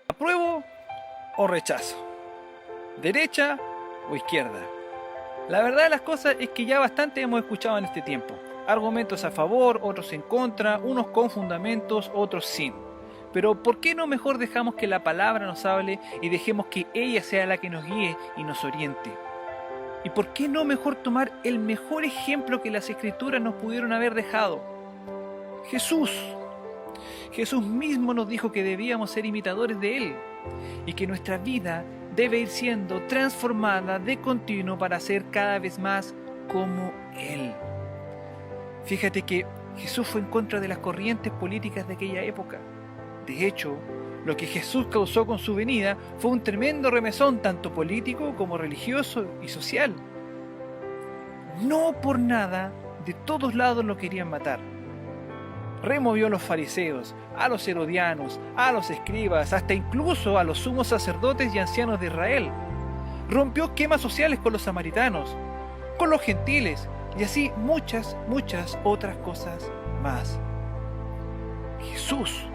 ¿Apruebo o rechazo? ¿Derecha o izquierda? La verdad de las cosas es que ya bastante hemos escuchado en este tiempo. Argumentos a favor, otros en contra, unos con fundamentos, otros sin. Pero ¿por qué no mejor dejamos que la palabra nos hable y dejemos que ella sea la que nos guíe y nos oriente? ¿Y por qué no mejor tomar el mejor ejemplo que las escrituras nos pudieron haber dejado? Jesús. Jesús mismo nos dijo que debíamos ser imitadores de Él y que nuestra vida debe ir siendo transformada de continuo para ser cada vez más como Él. Fíjate que Jesús fue en contra de las corrientes políticas de aquella época. De hecho, lo que Jesús causó con su venida fue un tremendo remesón tanto político como religioso y social. No por nada, de todos lados lo querían matar. Removió a los fariseos, a los herodianos, a los escribas, hasta incluso a los sumos sacerdotes y ancianos de Israel. Rompió esquemas sociales con los samaritanos, con los gentiles y así muchas otras cosas más. Jesús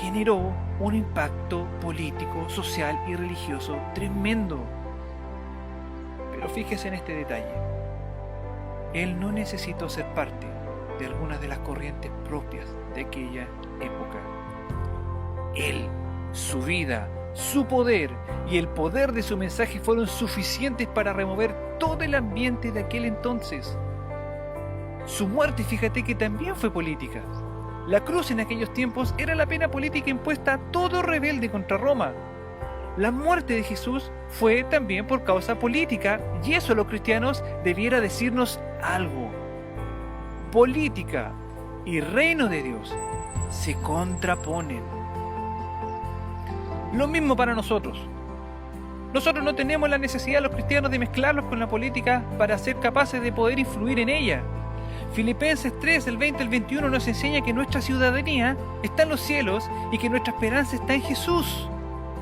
generó un impacto político, social y religioso tremendo. Pero fíjese en este detalle. Él no necesitó ser parte de algunas de las corrientes propias de aquella época. Él, su vida, su poder y el poder de su mensaje fueron suficientes para remover todo el ambiente de aquel entonces. Su muerte, fíjate que también fue política. La cruz en aquellos tiempos era la pena política impuesta a todo rebelde contra Roma. La muerte de Jesús fue también por causa política, y eso los cristianos debiera decirnos algo. Política y reino de Dios se contraponen. Lo mismo para nosotros. Nosotros no tenemos la necesidad, los cristianos, de mezclarlos con la política para ser capaces de poder influir en ella. Filipenses 3, el 20 al 21 nos enseña que nuestra ciudadanía está en los cielos y que nuestra esperanza está en Jesús.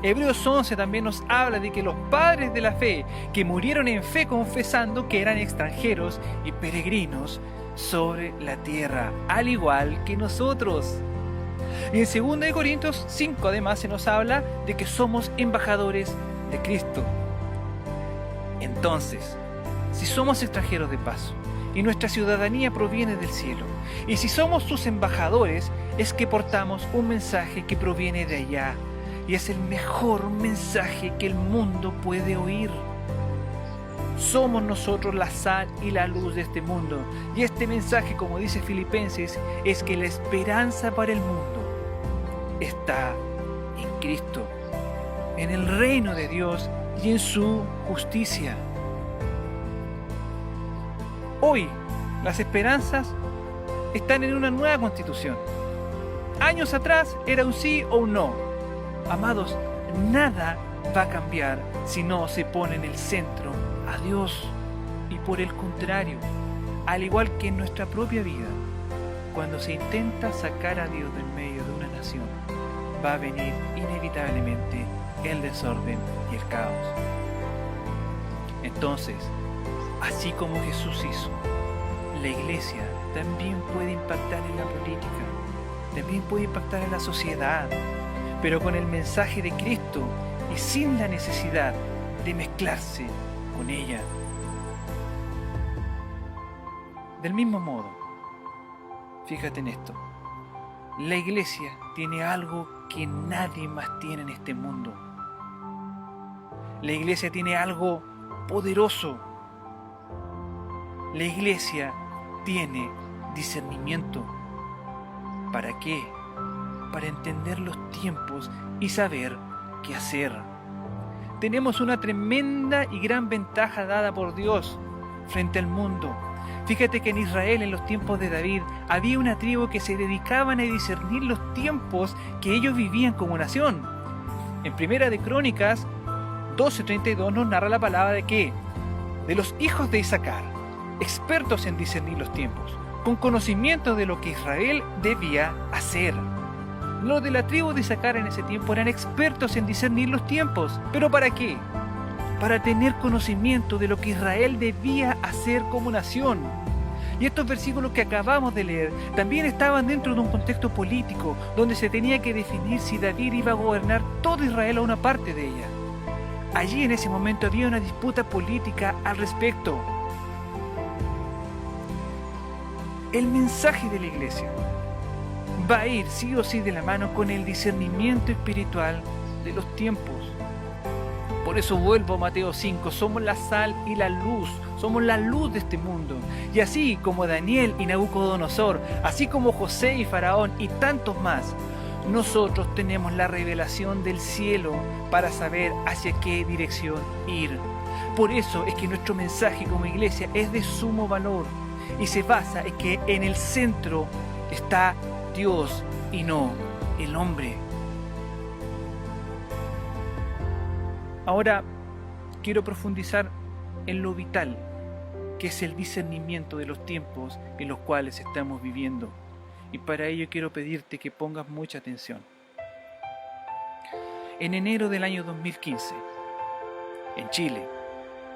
Hebreos 11 también nos habla de que los padres de la fe, que murieron en fe confesando que eran extranjeros y peregrinos sobre la tierra, al igual que nosotros. Y en 2 Corintios 5 además se nos habla de que somos embajadores de Cristo. Entonces, si somos extranjeros de paso y nuestra ciudadanía proviene del cielo, y si somos sus embajadores, es que portamos un mensaje que proviene de allá, y es el mejor mensaje que el mundo puede oír. Somos nosotros la sal y la luz de este mundo, y este mensaje, como dice Filipenses, es que la esperanza para el mundo está en Cristo, en el reino de Dios y en su justicia. Hoy, las esperanzas están en una nueva constitución. Años atrás era un sí o un no. Amados, nada va a cambiar si no se pone en el centro a Dios. Y por el contrario, al igual que en nuestra propia vida, cuando se intenta sacar a Dios del medio de una nación, va a venir inevitablemente el desorden y el caos. Entonces, así como Jesús hizo, la iglesia también puede impactar en la política, también puede impactar en la sociedad, pero con el mensaje de Cristo y sin la necesidad de mezclarse con ella. Del mismo modo, fíjate en esto, la iglesia tiene algo que nadie más tiene en este mundo. La iglesia tiene algo poderoso. La iglesia tiene discernimiento. ¿Para qué? Para entender los tiempos y saber qué hacer. Tenemos una tremenda y gran ventaja dada por Dios frente al mundo. Fíjate que en Israel, en los tiempos de David, había una tribu que se dedicaban a discernir los tiempos que ellos vivían como nación. En Primera de Crónicas 12:32 nos narra la palabra de que de los hijos de Isaacar, expertos en discernir los tiempos, con conocimiento de lo que Israel debía hacer. Los de la tribu de Isaacar en ese tiempo eran expertos en discernir los tiempos. ¿Pero para qué? Para tener conocimiento de lo que Israel debía hacer como nación. Y estos versículos que acabamos de leer también estaban dentro de un contexto político donde se tenía que definir si David iba a gobernar todo Israel o una parte de ella. Allí en ese momento había una disputa política al respecto. El mensaje de la iglesia va a ir sí o sí de la mano con el discernimiento espiritual de los tiempos. Por eso vuelvo a Mateo 5, somos la sal y la luz, somos la luz de este mundo. Y así como Daniel y Nabucodonosor, así como José y Faraón y tantos más, nosotros tenemos la revelación del cielo para saber hacia qué dirección ir. Por eso es que nuestro mensaje como iglesia es de sumo valor y se basa en que en el centro está Dios y no el hombre. Ahora quiero profundizar en lo vital, que es el discernimiento de los tiempos en los cuales estamos viviendo. Y para ello quiero pedirte que pongas mucha atención. En enero del año 2015, en Chile,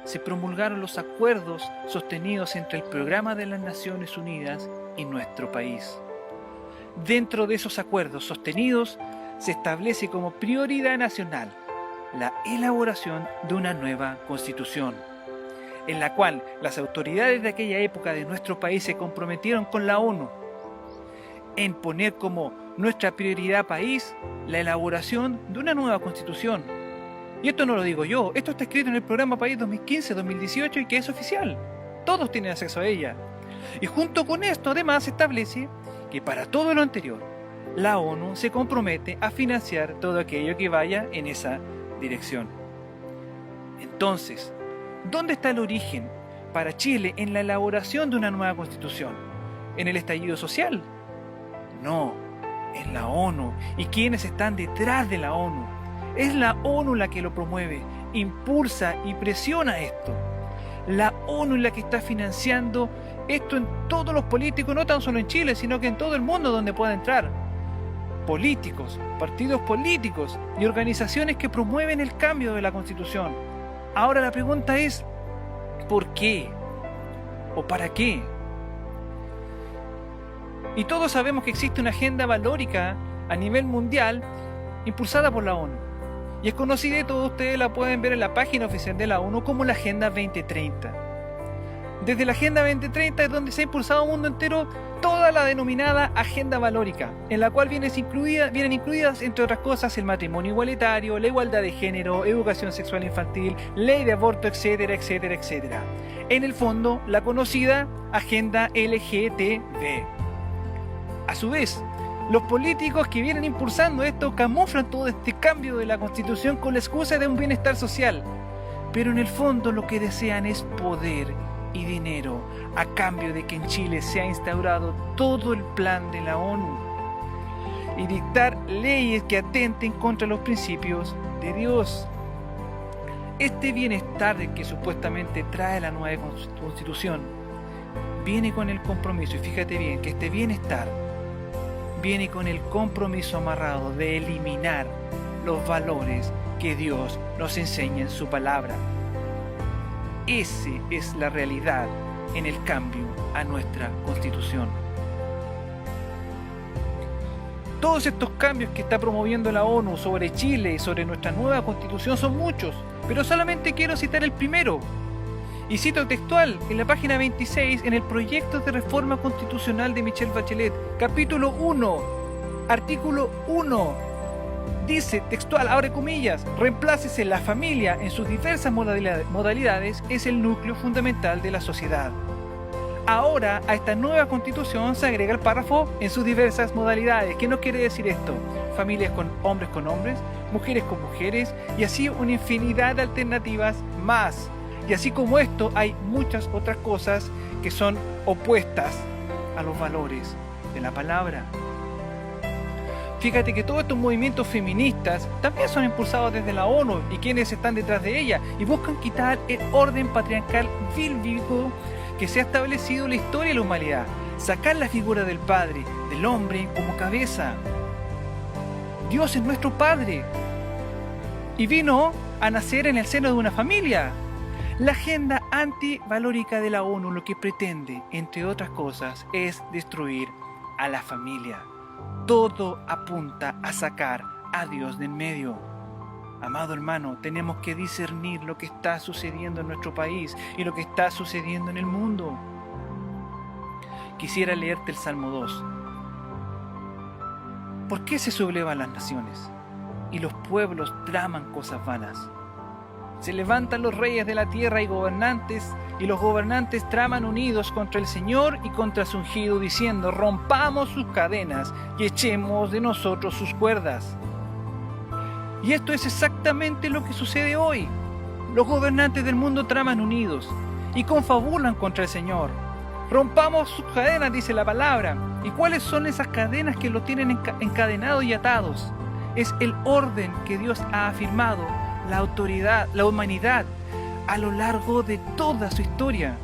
se promulgaron los acuerdos sostenidos entre el Programa de las Naciones Unidas y nuestro país. Dentro de esos acuerdos sostenidos, se establece como prioridad nacional la elaboración de una nueva Constitución, en la cual las autoridades de aquella época de nuestro país se comprometieron con la ONU en poner como nuestra prioridad país la elaboración de una nueva Constitución. Y esto no lo digo yo, esto está escrito en el Programa País 2015-2018 y que es oficial. Todos tienen acceso a ella. Y junto con esto además se establece que para todo lo anterior, la ONU se compromete a financiar todo aquello que vaya en esa dirección. Entonces, ¿dónde está el origen para Chile en la elaboración de una nueva Constitución? ¿En el estallido social? No, en la ONU. ¿Y quiénes están detrás de la ONU? Es la ONU la que lo promueve, impulsa y presiona esto. La ONU es la que está financiando esto en todos los políticos, no tan solo en Chile, sino que en todo el mundo donde pueda entrar. Políticos, partidos políticos y organizaciones que promueven el cambio de la Constitución. Ahora la pregunta es, ¿por qué? ¿O para qué? Y todos sabemos que existe una agenda valórica a nivel mundial impulsada por la ONU. Y es conocida y todos ustedes la pueden ver en la página oficial de la ONU como la Agenda 2030. Desde la Agenda 2030 es donde se ha impulsado al mundo entero toda la denominada Agenda Valórica, en la cual vienen incluidas, entre otras cosas, el matrimonio igualitario, la igualdad de género, educación sexual infantil, ley de aborto, etcétera, etcétera, etcétera. En el fondo, la conocida Agenda LGTB. A su vez, los políticos que vienen impulsando esto camuflan todo este cambio de la Constitución con la excusa de un bienestar social, pero en el fondo lo que desean es poder y dinero a cambio de que en Chile se ha instaurado todo el plan de la ONU y dictar leyes que atenten contra los principios de Dios. Este bienestar que supuestamente trae la nueva Constitución viene con el compromiso, y fíjate bien que este bienestar viene con el compromiso amarrado de eliminar los valores que Dios nos enseña en su palabra. Esa es la realidad en el cambio a nuestra Constitución. Todos estos cambios que está promoviendo la ONU sobre Chile y sobre nuestra nueva Constitución son muchos, pero solamente quiero citar el primero. Y cito textual en la página 26 en el proyecto de reforma constitucional de Michelle Bachelet, capítulo 1, artículo 1. Dice textual, abre comillas, reemplácese la familia en sus diversas modalidades, es el núcleo fundamental de la sociedad. Ahora a esta nueva constitución se agrega el párrafo en sus diversas modalidades. ¿Qué nos quiere decir esto? Familias con hombres, mujeres con mujeres y así una infinidad de alternativas más. Y así como esto hay muchas otras cosas que son opuestas a los valores de la palabra. Fíjate que todos estos movimientos feministas también son impulsados desde la ONU y quienes están detrás de ella y buscan quitar el orden patriarcal bíblico que se ha establecido en la historia de la humanidad, sacar la figura del padre, del hombre como cabeza. Dios es nuestro Padre y vino a nacer en el seno de una familia. La agenda antivalórica de la ONU lo que pretende, entre otras cosas, es destruir a la familia. Todo apunta a sacar a Dios del medio. Amado hermano, tenemos que discernir lo que está sucediendo en nuestro país y lo que está sucediendo en el mundo. Quisiera leerte el Salmo 2. ¿Por qué se sublevan las naciones y los pueblos traman cosas vanas? Se levantan los reyes de la tierra y los gobernantes traman unidos contra el Señor y contra su ungido, diciendo: rompamos sus cadenas y echemos de nosotros sus cuerdas. Y esto es exactamente lo que sucede hoy. Los gobernantes del mundo traman unidos y confabulan contra el Señor. Rompamos sus cadenas, dice la palabra. ¿Y cuáles son esas cadenas que lo tienen encadenados y atados? Es el orden que Dios ha afirmado, la autoridad, la humanidad, a lo largo de toda su historia,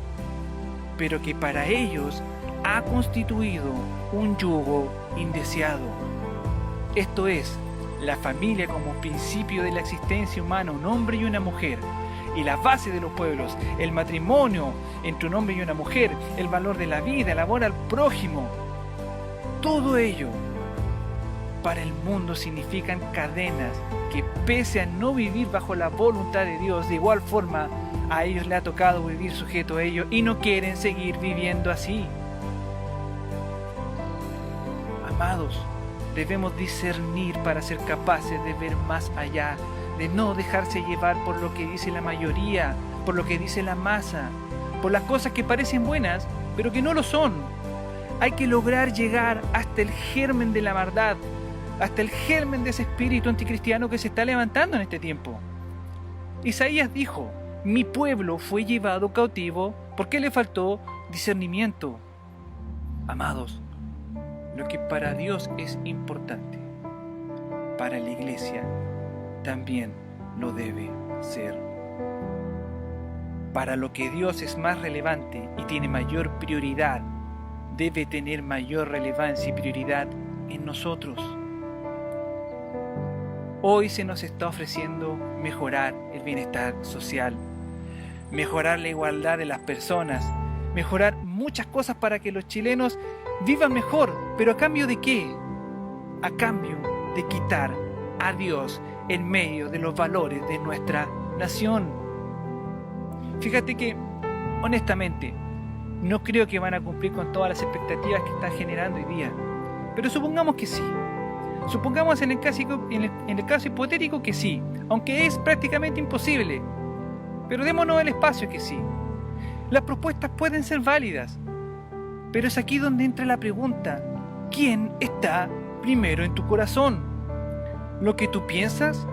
pero que para ellos ha constituido un yugo indeseado. Esto es, la familia como principio de la existencia humana, un hombre y una mujer, y la base de los pueblos, el matrimonio entre un hombre y una mujer, el valor de la vida, el amor al prójimo, todo ello para el mundo significan cadenas que, pese a no vivir bajo la voluntad de Dios, de igual forma a ellos les ha tocado vivir sujeto a ello y no quieren seguir viviendo así. Amados, debemos discernir para ser capaces de ver más allá, de no dejarse llevar por lo que dice la mayoría, por lo que dice la masa, por las cosas que parecen buenas, pero que no lo son. Hay que lograr llegar hasta el germen de la maldad, hasta el germen de ese espíritu anticristiano que se está levantando en este tiempo. Isaías dijo: mi pueblo fue llevado cautivo porque le faltó discernimiento. Amados, lo que para Dios es importante, para la iglesia también lo debe ser. Para lo que Dios es más relevante y tiene mayor prioridad, debe tener mayor relevancia y prioridad en nosotros. Hoy se nos está ofreciendo mejorar el bienestar social, mejorar la igualdad de las personas, mejorar muchas cosas para que los chilenos vivan mejor. ¿Pero a cambio de qué? A cambio de quitar a Dios en medio de los valores de nuestra nación. Fíjate que, honestamente, no creo que van a cumplir con todas las expectativas que están generando hoy día. Pero supongamos que sí. Supongamos en el caso hipotético que sí, aunque es prácticamente imposible. Pero démonos el espacio que sí. Las propuestas pueden ser válidas, pero es aquí donde entra la pregunta: ¿quién está primero en tu corazón? ¿Lo que tú piensas?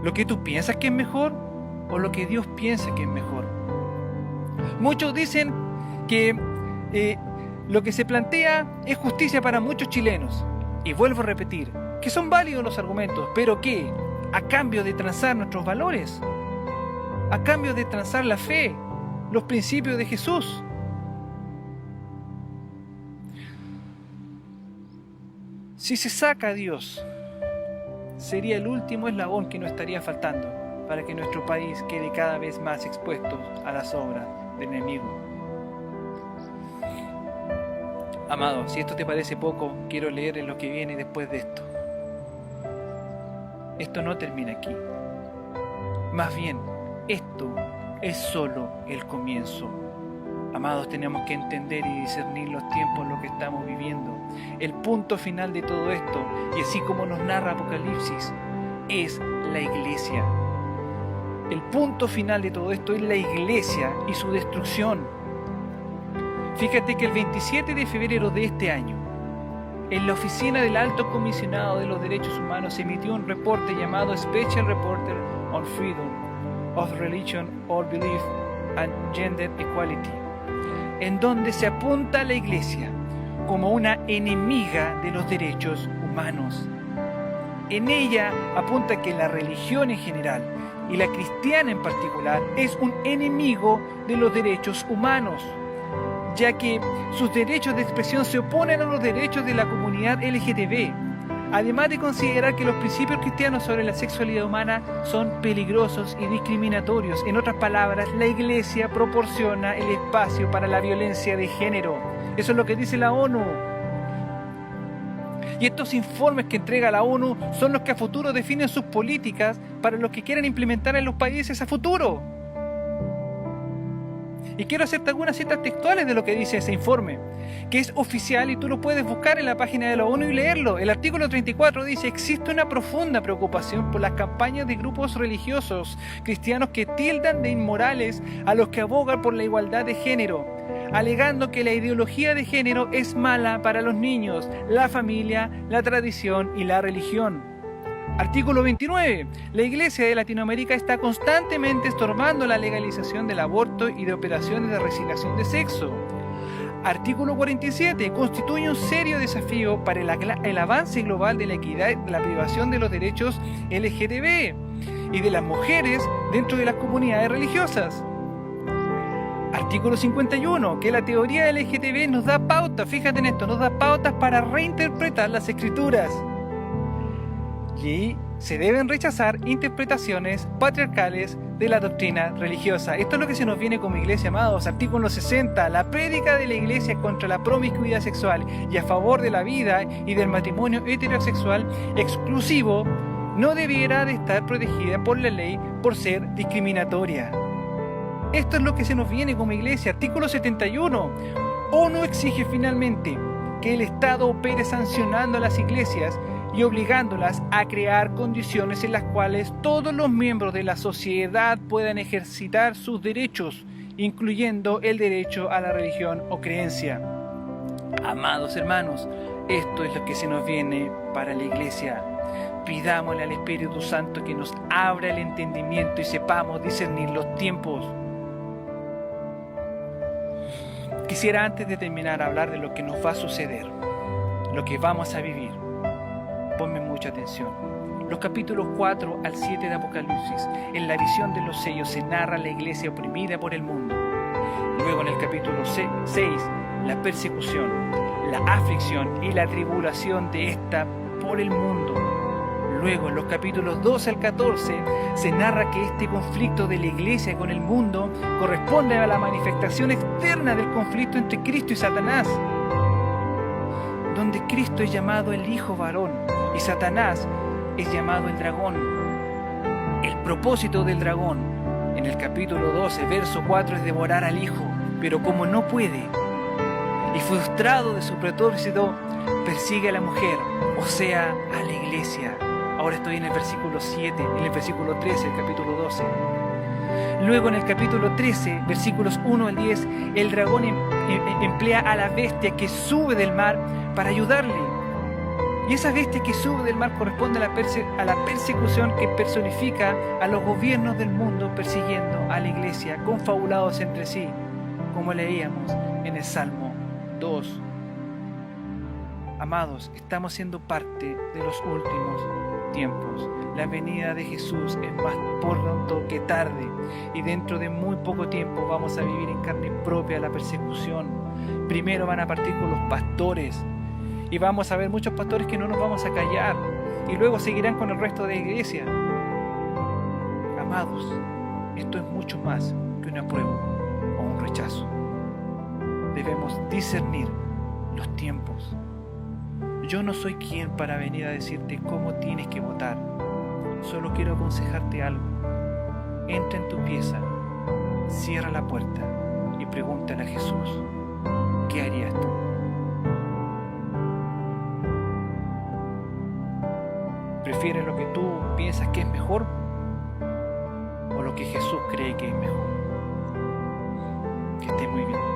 ¿Lo que tú piensas que es mejor? ¿O lo que Dios piensa que es mejor? Muchos dicen que lo que se plantea es justicia para muchos chilenos. Y vuelvo a repetir, que son válidos los argumentos, pero ¿qué? ¿A cambio de transar nuestros valores? ¿A cambio de transar la fe, los principios de Jesús? Si se saca a Dios, sería el último eslabón que nos estaría faltando para que nuestro país quede cada vez más expuesto a las obras del enemigo. Amado, si esto te parece poco, quiero leer lo que viene después de esto. Esto no termina aquí. Más bien, esto es solo el comienzo. Amados, tenemos que entender y discernir los tiempos en los que estamos viviendo. El punto final de todo esto, y así como nos narra Apocalipsis, es la iglesia. El punto final de todo esto es la iglesia y su destrucción. Fíjate que el 27 de febrero de este año, en la oficina del Alto Comisionado de los Derechos Humanos se emitió un reporte llamado Special Reporter on Freedom of Religion or Belief and Gender Equality, en donde se apunta a la Iglesia como una enemiga de los derechos humanos. En ella apunta que la religión en general y la cristiana en particular es un enemigo de los derechos humanos, ya que sus derechos de expresión se oponen a los derechos de la comunidad LGTB, además de considerar que los principios cristianos sobre la sexualidad humana son peligrosos y discriminatorios. En otras palabras, la Iglesia proporciona el espacio para la violencia de género. Eso es lo que dice la ONU. Y estos informes que entrega la ONU son los que a futuro definen sus políticas para los que quieran implementar en los países a futuro. Y quiero hacerte algunas citas textuales de lo que dice ese informe, que es oficial y tú lo puedes buscar en la página de la ONU y leerlo. El artículo 34 dice: existe una profunda preocupación por las campañas de grupos religiosos cristianos que tildan de inmorales a los que abogan por la igualdad de género, alegando que la ideología de género es mala para los niños, la familia, la tradición y la religión. Artículo 29. La Iglesia de Latinoamérica está constantemente estorbando la legalización del aborto y de operaciones de resignación de sexo. Artículo 47. Constituye un serio desafío para el avance global de la equidad y de la privación de los derechos LGTB y de las mujeres dentro de las comunidades religiosas. Artículo 51. Que la teoría LGTB nos da pautas, fíjate en esto, nos da pautas para reinterpretar las escrituras. Y se deben rechazar interpretaciones patriarcales de la doctrina religiosa. Esto es lo que se nos viene como iglesia, amados. Artículo 60. La prédica de la iglesia contra la promiscuidad sexual y a favor de la vida y del matrimonio heterosexual exclusivo no debiera de estar protegida por la ley por ser discriminatoria. Esto es lo que se nos viene como iglesia. Artículo 71. ONU exige finalmente que el Estado opere sancionando a las iglesias y obligándolas a crear condiciones en las cuales todos los miembros de la sociedad puedan ejercitar sus derechos, incluyendo el derecho a la religión o creencia. Amados hermanos, esto es lo que se nos viene para la iglesia. Pidámosle al Espíritu Santo que nos abra el entendimiento y sepamos discernir los tiempos. Quisiera antes de terminar hablar de lo que nos va a suceder, lo que vamos a vivir. Ponme mucha atención. Los capítulos 4 al 7 de Apocalipsis, en la visión de los sellos se narra la iglesia oprimida por el mundo. Luego en el capítulo 6, la persecución, la aflicción y la tribulación de esta por el mundo. Luego en los capítulos 12 al 14 se narra que este conflicto de la iglesia con el mundo corresponde a la manifestación externa del conflicto entre Cristo y Satanás, donde Cristo es llamado el Hijo varón y Satanás es llamado el dragón. El propósito del dragón en el capítulo 12, verso 4 es devorar al Hijo, pero como no puede y frustrado de su propósito, persigue a la mujer, o sea, a la iglesia. Ahora estoy en el versículo 7, en el versículo 13, el capítulo 12. Luego en el capítulo 13, versículos 1 al 10, el dragón emplea a la bestia que sube del mar para ayudarle. Y esa bestia que sube del mar corresponde a la persecución que personifica a los gobiernos del mundo persiguiendo a la iglesia, confabulados entre sí, como leíamos en el Salmo 2. Amados, estamos siendo parte de los últimos tiempos. La venida de Jesús es más pronto que tarde y dentro de muy poco tiempo vamos a vivir en carne propia la persecución. Primero van a partir con los pastores y vamos a ver muchos pastores que no nos vamos a callar y luego seguirán con el resto de la iglesia. Amados, esto es mucho más que una prueba o un rechazo. Debemos discernir los tiempos. Yo no soy quien para venir a decirte cómo tienes que votar. Solo quiero aconsejarte algo. Entra en tu pieza, cierra la puerta y pregúntale a Jesús, ¿qué harías tú? ¿Prefieres lo que tú piensas que es mejor o lo que Jesús cree que es mejor? Que esté muy bien.